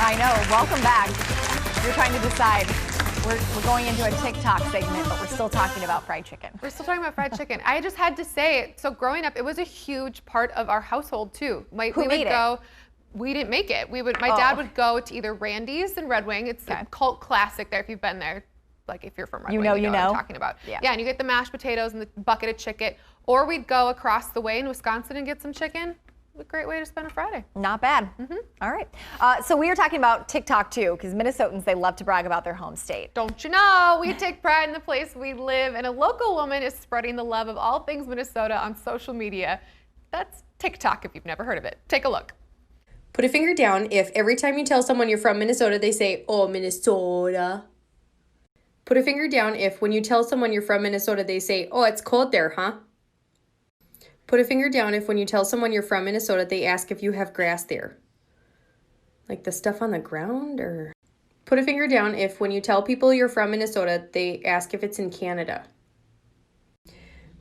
I know. Welcome back. You're trying to decide. We're going into a TikTok segment, but we're still talking about fried chicken. We're still talking about fried chicken. I just had to say, so growing up, it was a huge part of our household too. Who made it? We didn't make it. My dad would go to either Randy's and Red Wing. It's a cult classic there if you've been there. Like if you're from Red Wing, you know what I'm talking about. Yeah, and you get the mashed potatoes and the bucket of chicken. Or we'd go across the way in Wisconsin and get some chicken. A great way to spend a Friday. Not bad. All right. So we were talking about TikTok too, because Minnesotans, they love to brag about their home state. Don't you know? We take pride in the place we live, and a local woman is spreading the love of all things Minnesota on social media. That's TikTok if you've never heard of it. Take a look. Put a finger down if every time you tell someone you're from Minnesota, they say, "Oh, Minnesota." Put a finger down if when you tell someone you're from Minnesota, they say, "Oh, it's cold there, huh?" Put a finger down if when you tell someone you're from Minnesota, they ask if you have grass there. Like the stuff on the ground, or? Put a finger down if when you tell people you're from Minnesota, they ask if it's in Canada.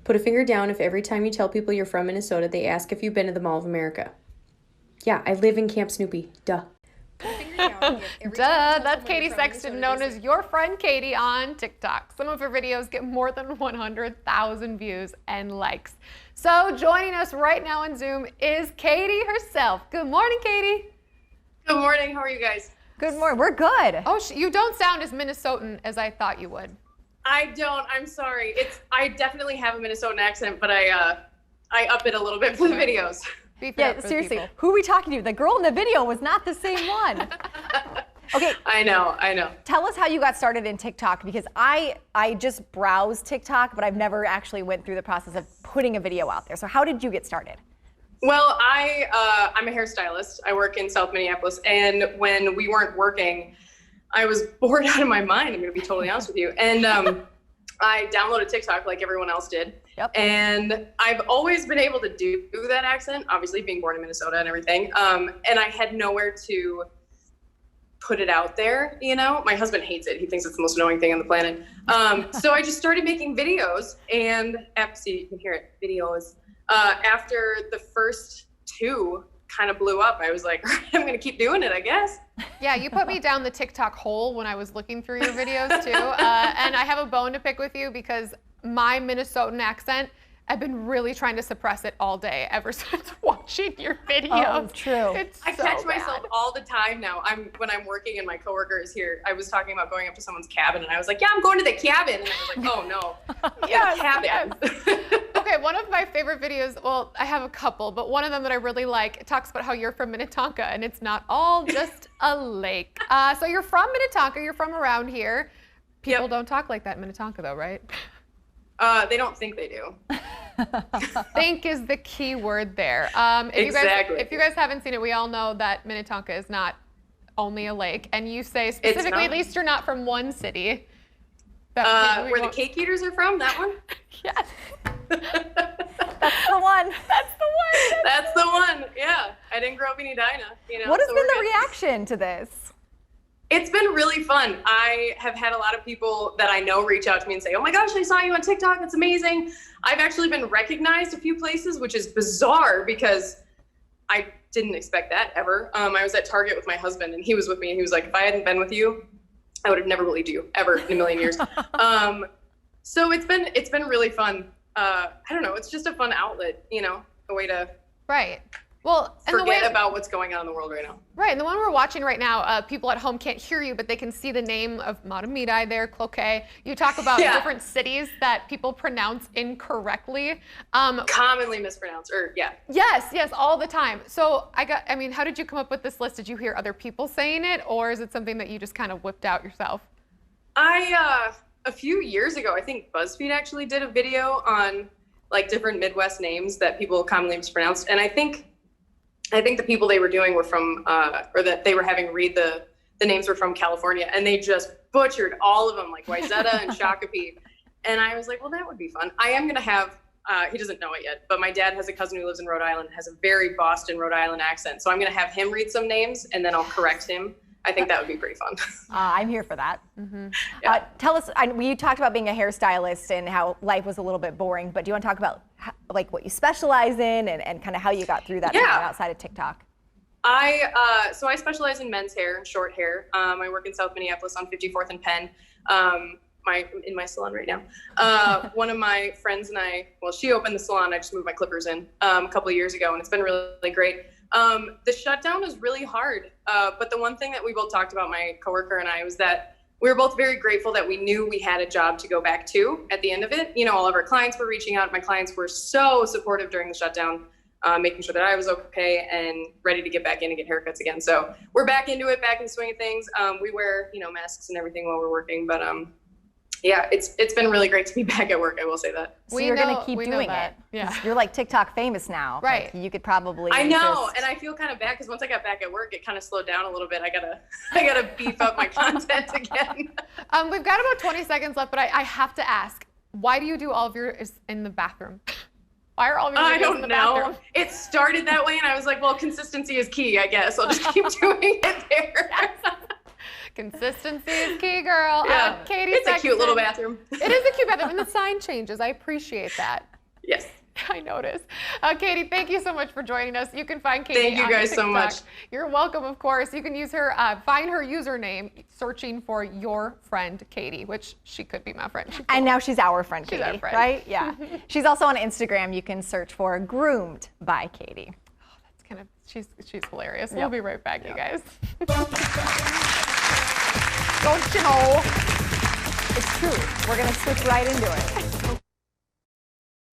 Put a finger down if every time you tell people you're from Minnesota, they ask if you've been to the Mall of America. Yeah, I live in Camp Snoopy. Duh. Duh, that's Katie Sexton, known as Your Friend Katie on TikTok. Some of her videos get more than 100,000 views and likes. So joining us right now on Zoom is Katie herself. Good morning, Katie. Good morning. How are you guys? Good morning. We're good. Oh, you don't sound as Minnesotan as I thought you would. I don't. I'm sorry. I definitely have a Minnesotan accent, but I up it a little bit for the videos. Yeah, seriously, who are we talking to? The girl in the video was not the same one. Okay. I know. Tell us how you got started in TikTok, because I just browse TikTok, but I've never actually went through the process of putting a video out there. So how did you get started? Well, I'm a hairstylist. I work in South Minneapolis, and when we weren't working, I was bored out of my mind. I'm going to be totally honest with you. And I downloaded TikTok like everyone else did. Yep. And I've always been able to do that accent, obviously being born in Minnesota and everything. And I had nowhere to put it out there, you know? My husband hates it. He thinks it's the most annoying thing on the planet. So I just started making videos, and see, you can hear it, videos. After the first two kind of blew up, I was like, I'm going to keep doing it, I guess. Yeah, you put me down the TikTok hole when I was looking through your videos too. And I have a bone to pick with you because my Minnesotan accent, I've been really trying to suppress it all day ever since watching your videos. Oh, true. I catch myself all the time now. When I'm working and my coworker is here, I was talking about going up to someone's cabin, and I was like, yeah, I'm going to the cabin. And I was like, oh no, yes, cabin. Yes. Okay, one of my favorite videos, well, I have a couple, but one of them that I really like, it talks about how you're from Minnetonka, and it's not all just a lake. So you're from Minnetonka, you're from around here. People don't talk like that in Minnetonka though, right? They don't think they do. Think is the key word there. Exactly. If you guys haven't seen it, we all know that Minnetonka is not only a lake, and you say specifically, at least you're not from one city. Where the cake eaters are from, that one? Yes. That's the one. That's the one. That's the one. Yeah. I didn't grow up in Edina. You know. What has been the reaction to this? It's been really fun. I have had a lot of people that I know reach out to me and say, oh my gosh, I saw you on TikTok. It's amazing. I've actually been recognized a few places, which is bizarre because I didn't expect that ever. I was at Target with my husband, and he was with me, and he was like, if I hadn't been with you, I would have never believed you ever in a million years. So it's been really fun. I don't know. It's just a fun outlet, you know, a way to forget about what's going on in the world right now. Right, and the one we're watching right now, people at home can't hear you, but they can see the name of Matamidi there, Cloquet. You talk about different cities that people pronounce incorrectly. Commonly mispronounced, Yes, all the time. So how did you come up with this list? Did you hear other people saying it, or is it something that you just kind of whipped out yourself? A few years ago, I think BuzzFeed actually did a video on like different Midwest names that people commonly mispronounced, and I think the people they were doing were from, or that they were having read the names were from California, and they just butchered all of them, like Wayzata and Shakopee. And I was like, well, that would be fun. I am gonna have, he doesn't know it yet, but my dad has a cousin who lives in Rhode Island, has a very Boston, Rhode Island accent. So I'm gonna have him read some names, and then I'll correct him. I think that would be pretty fun. I'm here for that. Yeah. Tell us, we talked about being a hairstylist and how life was a little bit boring, but do you want to talk about like what you specialize in and kind of how you got through that outside of TikTok? So I specialize in men's hair, short hair. I work in South Minneapolis on 54th and Penn. In my salon right now. One of my friends and I, well, she opened the salon. I just moved my clippers in a couple of years ago, and it's been really, really great. The shutdown was really hard. But the one thing that we both talked about, my coworker and I, was that we were both very grateful that we knew we had a job to go back to at the end of it. You know, all of our clients were reaching out. My clients were so supportive during the shutdown, making sure that I was okay and ready to get back in and get haircuts again. So we're back into it, back in the swing of things. We wear, masks and everything while we're working, but yeah, it's been really great to be back at work. I will say that. So you're going to keep doing it. Yeah. You're like TikTok famous now. Right. Like, you could probably. I know, and I feel kind of bad because once I got back at work, it kind of slowed down a little bit. I gotta beef up my content again. We've got about 20 seconds left, but I have to ask, why do you do all of yours in the bathroom? Why are all of your videos in the bathroom? It started that way, and I was like, well, consistency is key, I guess. I'll just keep doing it there. Consistency is key, girl. Yeah. Katie It's Sexton. a cute little bathroom. It is a cute bathroom, and the sign changes. I appreciate that. Yes. I noticed. Katie, thank you so much for joining us. You can find Katie Thank you on guys TikTok. so much. You're welcome, of course. You can use her, find her username, searching for your friend Katie, which she could be my friend. And now she's our friend, Katie, our friend. right? Yeah. She's also on Instagram. You can search for Groomed by Katie. Oh, that's kind of, she's hilarious. We'll be right back, you guys. Don't you know? It's true. We're going to switch right into it.